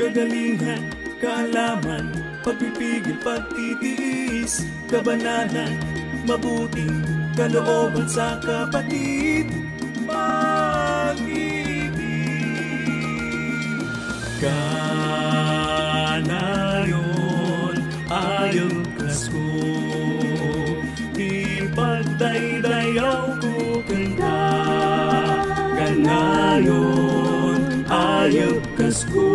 Kagalingan, kaalaman, pagpipigil, pagtitiis, kabanalan, mabuting kalooban sa kapatid, pag-ibig. Kanayon, ayaw kasko, ipagdaydayaw ko kanta. Kanayon, ayaw kasko,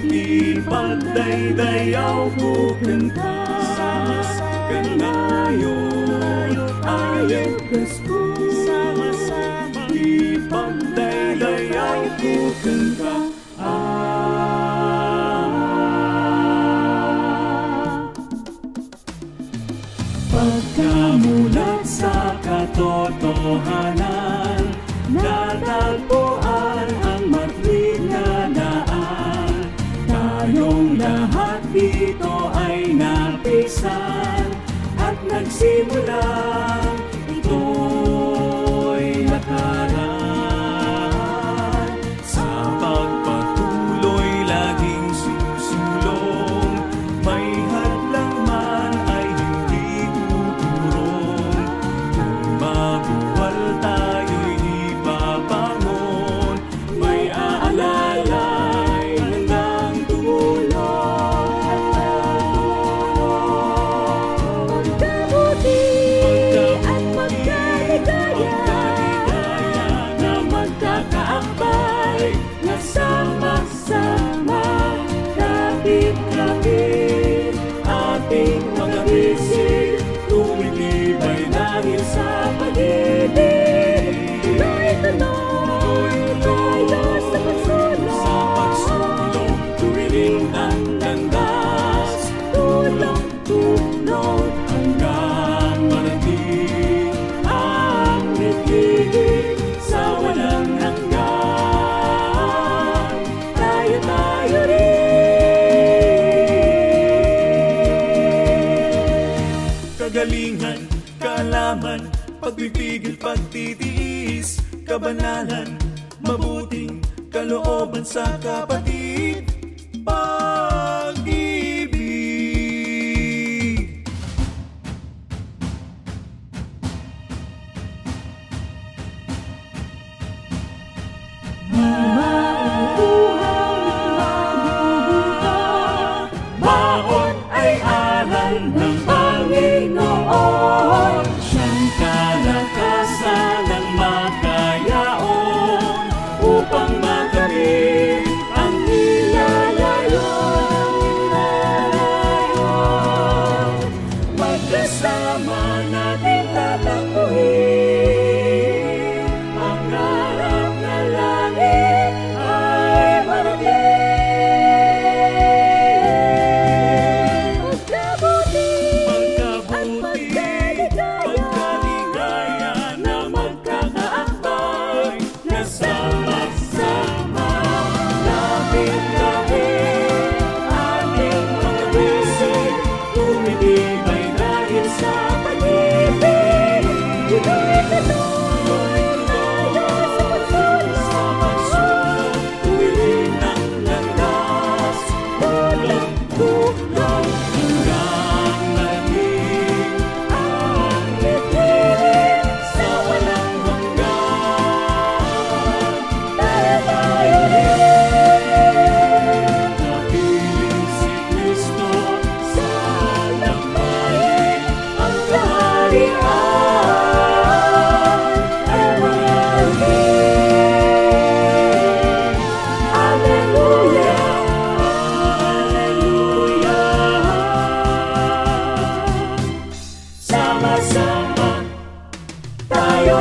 ipagdaydayaw ko kanta. Kanayon, ayaw kasko, ipagdaydayaw ko kanta. Pagkamulat sa katotohanan, natagpuan ang matuwid na daan. Tayong lahat dito ay napisan at nagsimula, ito'y lakaran. Sa pagpatuloy laging susulong, may hadlang man ay hindi tuturong. Kung mabuwal tayo'y ipapangon, may aalalay handang tumulong. Magkabuti at magkaligaya na magkakaakbay, na sama-sama, kapit-kapit, ating mga bisig, tumitibay dahil sa pag-ibig. Tuloy-tuloy tayo sa pagsulong, Sa pagsulong, tuwiring ang landas, tulong-tulong hanggang marating ang litig sa walang hanggan. tayo rin. Kagalingan, kaalaman, pagpipigil, pagtitiis, kabanalan, mabuting kalooban sa kapatid, pag-ibig. Baon ay aral ng Panginoon, siyang kalakasan ng makayaon, upang makamit ang nilalayon. Magkasama natin tatakbuhin, pangarap na langit ay marating. Magkabuti at magkaligaya na magkakaakbay, na sama-sama, lapit-lapit, ating mga bisig, tumitibay dahil sa pag-ibig. Tuloy-tuloy tayo sa pagsulong, tuwiring ang landas, tulong-tulong hanggang marating ang litig sa walang hanggan. tayo rin. Kapiling si Kristo sa Tagumpayin ang kaharian ay marating. Alleluia, alleluia. sama-sama, Tayo